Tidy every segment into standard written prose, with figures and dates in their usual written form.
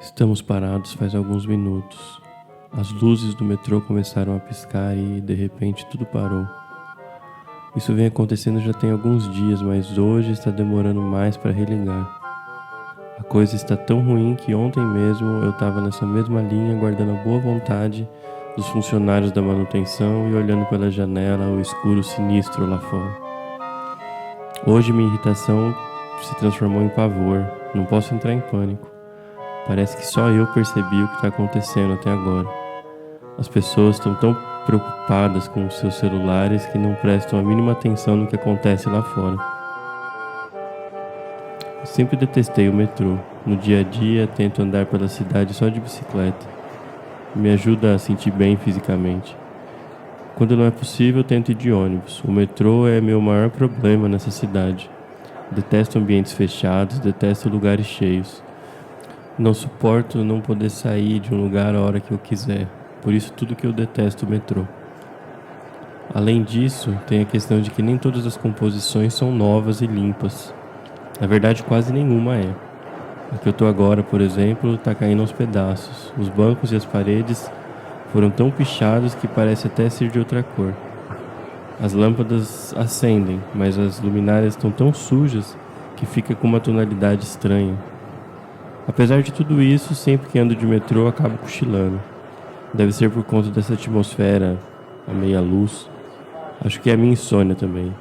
Estamos parados faz alguns minutos. As luzes do metrô começaram a piscar e, de repente, tudo parou. Isso vem acontecendo já tem alguns dias, mas hoje está demorando mais para religar. A coisa está tão ruim que ontem mesmo eu estava nessa mesma linha, guardando a boa vontade dos funcionários da manutenção e olhando pela janela o escuro sinistro lá fora. Hoje minha irritação se transformou em pavor. Não posso entrar em pânico. Parece que só eu percebi o que está acontecendo até agora. As pessoas estão tão preocupadas com os seus celulares que não prestam a mínima atenção no que acontece lá fora. Eu sempre detestei o metrô. No dia a dia, tento andar pela cidade só de bicicleta. Me ajuda a sentir bem fisicamente. Quando não é possível, tento ir de ônibus. O metrô é meu maior problema nessa cidade. Detesto ambientes fechados, detesto lugares cheios. Não suporto não poder sair de um lugar a hora que eu quiser. Por isso tudo que eu detesto o metrô. Além disso, tem a questão de que nem todas as composições são novas e limpas. Na verdade, quase nenhuma é. A que eu tô agora, por exemplo, tá caindo aos pedaços. Os bancos e as paredes foram tão pichados que parece até ser de outra cor. As lâmpadas acendem, mas as luminárias estão tão sujas que fica com uma tonalidade estranha. Apesar de tudo isso, sempre que ando de metrô acabo cochilando. Deve ser por conta dessa atmosfera, a meia luz. Acho que é a minha insônia também.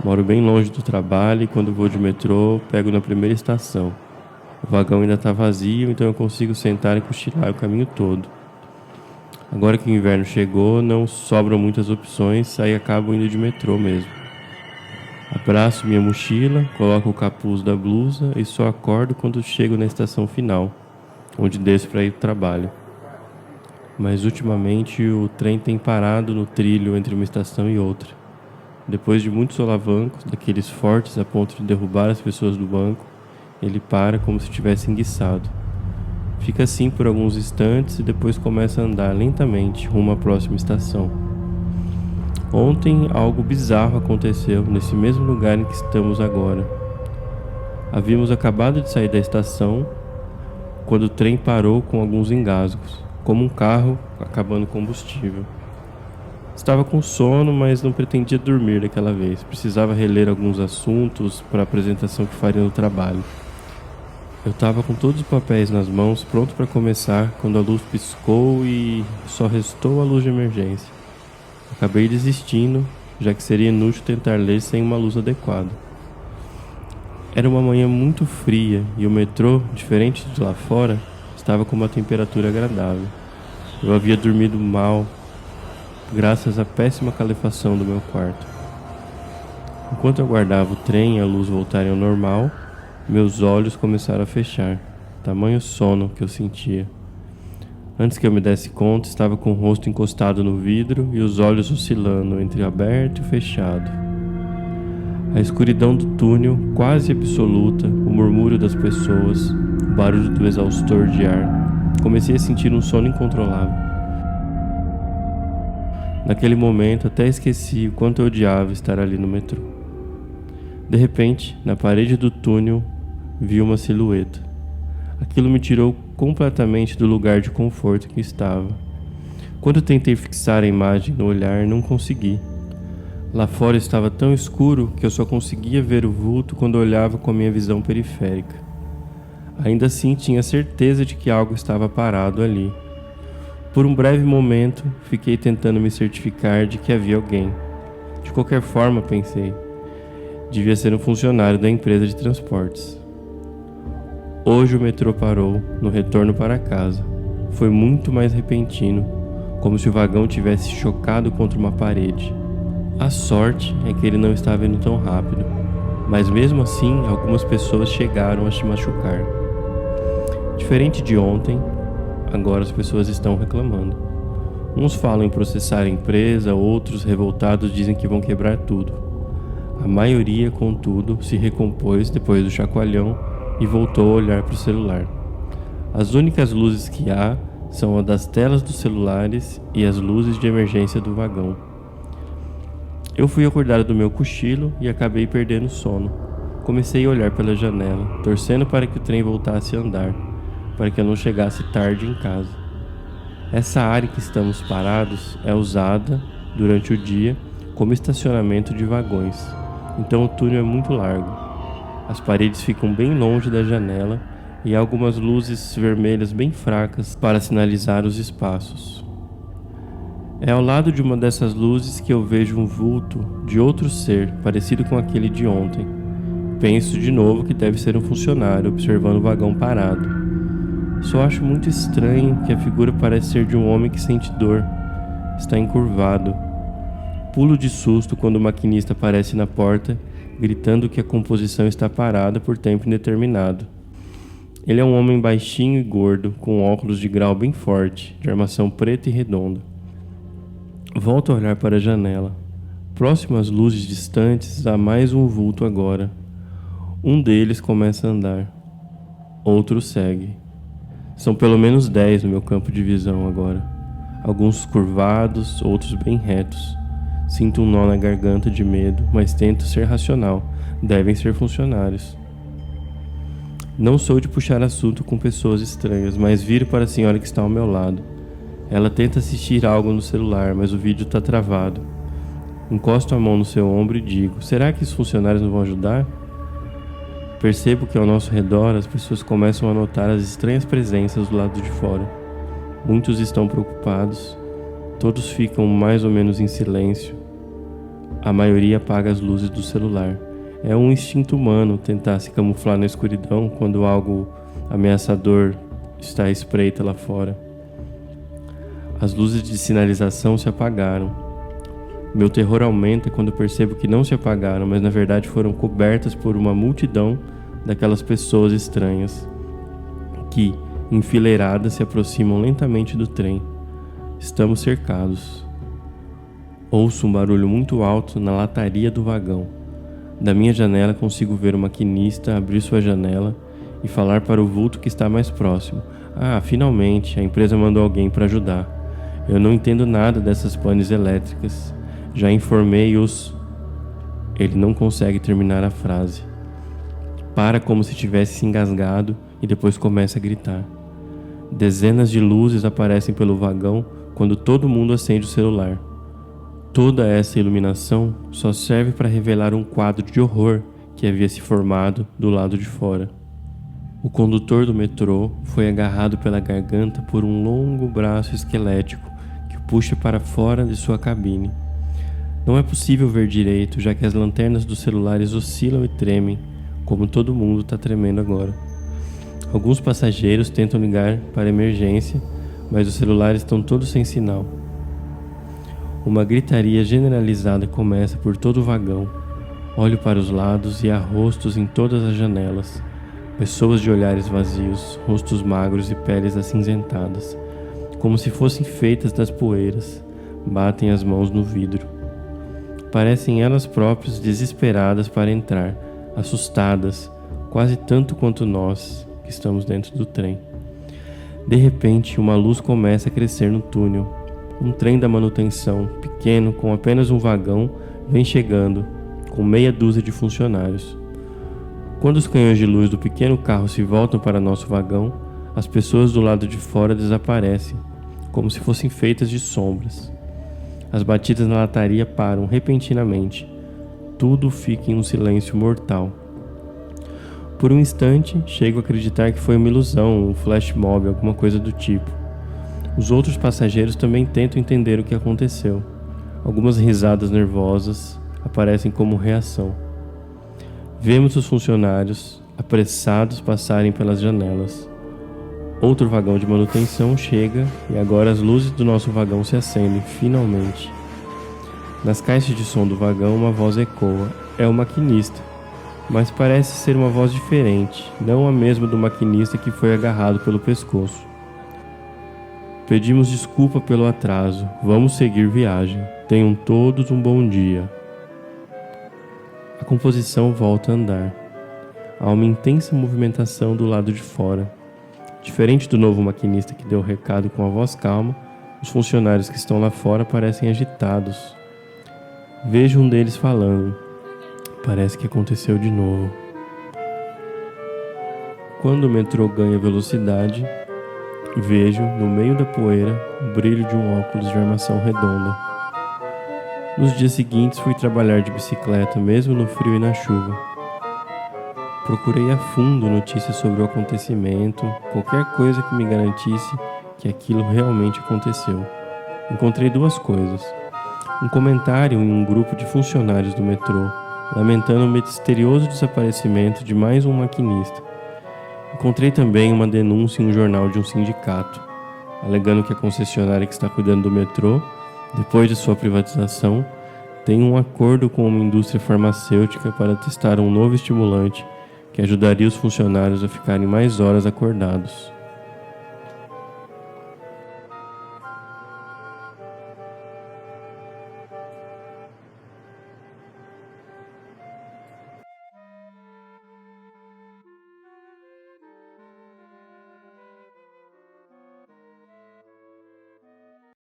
Moro bem longe do trabalho e quando vou de metrô, pego na primeira estação. O vagão ainda está vazio, então eu consigo sentar e cochilar o caminho todo. Agora que o inverno chegou, não sobram muitas opções, aí acabo indo de metrô mesmo. Abraço minha mochila, coloco o capuz da blusa e só acordo quando chego na estação final, onde desço para ir para o trabalho. Mas ultimamente o trem tem parado no trilho entre uma estação e outra. Depois de muitos solavancos, daqueles fortes a ponto de derrubar as pessoas do banco, ele para como se tivesse enguiçado. Fica assim por alguns instantes e depois começa a andar lentamente rumo à próxima estação. Ontem algo bizarro aconteceu nesse mesmo lugar em que estamos agora. Havíamos acabado de sair da estação quando o trem parou com alguns engasgos, como um carro acabando combustível. Estava com sono, mas não pretendia dormir daquela vez. Precisava reler alguns assuntos para a apresentação que faria no trabalho. Eu estava com todos os papéis nas mãos, pronto para começar, quando a luz piscou e só restou a luz de emergência. Acabei desistindo, já que seria inútil tentar ler sem uma luz adequada. Era uma manhã muito fria e o metrô, diferente de lá fora, estava com uma temperatura agradável. Eu havia dormido mal, graças à péssima calefação do meu quarto. Enquanto eu aguardava o trem e a luz voltarem ao normal, meus olhos começaram a fechar, tamanho sono que eu sentia. Antes que eu me desse conta, estava com o rosto encostado no vidro e os olhos oscilando entre aberto e fechado. A escuridão do túnel, quase absoluta, o murmúrio das pessoas, o barulho do exaustor de ar. Comecei a sentir um sono incontrolável. Naquele momento, até esqueci o quanto eu odiava estar ali no metrô. De repente, na parede do túnel, vi uma silhueta. Aquilo me tirou completamente do lugar de conforto que estava. Quando tentei fixar a imagem no olhar, não consegui. Lá fora estava tão escuro que eu só conseguia ver o vulto quando olhava com a minha visão periférica. Ainda assim, tinha certeza de que algo estava parado ali. Por um breve momento, fiquei tentando me certificar de que havia alguém. De qualquer forma, pensei, devia ser um funcionário da empresa de transportes. Hoje o metrô parou no retorno para casa. Foi muito mais repentino, como se o vagão tivesse chocado contra uma parede. A sorte é que ele não estava indo tão rápido, mas mesmo assim algumas pessoas chegaram a se machucar. Diferente de ontem, agora as pessoas estão reclamando. Uns falam em processar a empresa, outros revoltados dizem que vão quebrar tudo. A maioria, contudo, se recompôs depois do chacoalhão e voltou a olhar para o celular. As únicas luzes que há são a das telas dos celulares e as luzes de emergência do vagão. Eu fui acordado do meu cochilo e acabei perdendo o sono. Comecei a olhar pela janela, torcendo para que o trem voltasse a andar. para que eu não chegasse tarde em casa. Essa área em que estamos parados é usada durante o dia como estacionamento de vagões, então o túnel é muito largo. As paredes ficam bem longe da janela e há algumas luzes vermelhas bem fracas para sinalizar os espaços. É ao lado de uma dessas luzes que eu vejo um vulto de outro ser parecido com aquele de ontem. Penso de novo que deve ser um funcionário observando o vagão parado. Só acho muito estranho que a figura parece ser de um homem que sente dor. Está encurvado. Pulo de susto quando o maquinista aparece na porta, gritando que a composição está parada por tempo indeterminado. Ele é um homem baixinho e gordo, com óculos de grau bem forte, de armação preta e redonda. Volto a olhar para a janela. Próximo às luzes distantes, há mais um vulto agora. Um deles começa a andar. Outro segue. São pelo menos 10 no meu campo de visão agora. Alguns curvados, outros bem retos. Sinto um nó na garganta de medo, mas tento ser racional. Devem ser funcionários. Não sou de puxar assunto com pessoas estranhas, mas viro para a senhora que está ao meu lado. Ela tenta assistir algo no celular, mas o vídeo está travado. Encosto a mão no seu ombro e digo: será que os funcionários não vão ajudar? Percebo que ao nosso redor as pessoas começam a notar as estranhas presenças do lado de fora. Muitos estão preocupados, todos ficam mais ou menos em silêncio. A maioria apaga as luzes do celular. É um instinto humano tentar se camuflar na escuridão quando algo ameaçador está à espreita lá fora. As luzes de sinalização se apagaram. Meu terror aumenta quando percebo que não se apagaram, mas na verdade foram cobertas por uma multidão daquelas pessoas estranhas que, enfileiradas, se aproximam lentamente do trem. Estamos cercados. Ouço um barulho muito alto na lataria do vagão. Da minha janela consigo ver o maquinista abrir sua janela e falar para o vulto que está mais próximo: ah, finalmente, a empresa mandou alguém para ajudar. Eu não entendo nada dessas panes elétricas. Já informei os... Ele não consegue terminar a frase. Para como se tivesse se engasgado e depois começa a gritar. Dezenas de luzes aparecem pelo vagão quando todo mundo acende o celular. Toda essa iluminação só serve para revelar um quadro de horror que havia se formado do lado de fora. O condutor do metrô foi agarrado pela garganta por um longo braço esquelético que o puxa para fora de sua cabine. Não é possível ver direito, já que as lanternas dos celulares oscilam e tremem, como todo mundo está tremendo agora. Alguns passageiros tentam ligar para emergência, mas os celulares estão todos sem sinal. Uma gritaria generalizada começa por todo o vagão. Olho para os lados e há rostos em todas as janelas. Pessoas de olhares vazios, rostos magros e peles acinzentadas, como se fossem feitas das poeiras, batem as mãos no vidro. Parecem elas próprias desesperadas para entrar, assustadas, quase tanto quanto nós que estamos dentro do trem. De repente, uma luz começa a crescer no túnel. Um trem da manutenção, pequeno, com apenas um vagão, vem chegando, com meia dúzia de funcionários. Quando os canhões de luz do pequeno carro se voltam para nosso vagão, as pessoas do lado de fora desaparecem, como se fossem feitas de sombras. As batidas na lataria param repentinamente. Tudo fica em um silêncio mortal. Por um instante, chego a acreditar que foi uma ilusão, um flash mob, alguma coisa do tipo. Os outros passageiros também tentam entender o que aconteceu. Algumas risadas nervosas aparecem como reação. Vemos os funcionários, apressados, passarem pelas janelas. Outro vagão de manutenção chega e agora as luzes do nosso vagão se acendem, finalmente. Nas caixas de som do vagão uma voz ecoa. É o maquinista, mas parece ser uma voz diferente, não a mesma do maquinista que foi agarrado pelo pescoço. Pedimos desculpa pelo atraso. Vamos seguir viagem. Tenham todos um bom dia. A composição volta a andar. Há uma intensa movimentação do lado de fora. Diferente do novo maquinista que deu o recado com a voz calma, os funcionários que estão lá fora parecem agitados. Vejo um deles falando. Parece que aconteceu de novo. Quando o metrô ganha velocidade, vejo, no meio da poeira, o brilho de um óculos de armação redonda. Nos dias seguintes fui trabalhar de bicicleta, mesmo no frio e na chuva. Procurei a fundo notícias sobre o acontecimento, qualquer coisa que me garantisse que aquilo realmente aconteceu. Encontrei duas coisas. Um comentário em um grupo de funcionários do metrô, lamentando o misterioso desaparecimento de mais um maquinista. Encontrei também uma denúncia em um jornal de um sindicato, alegando que a concessionária que está cuidando do metrô, depois de sua privatização, tem um acordo com uma indústria farmacêutica para testar um novo estimulante que ajudaria os funcionários a ficarem mais horas acordados.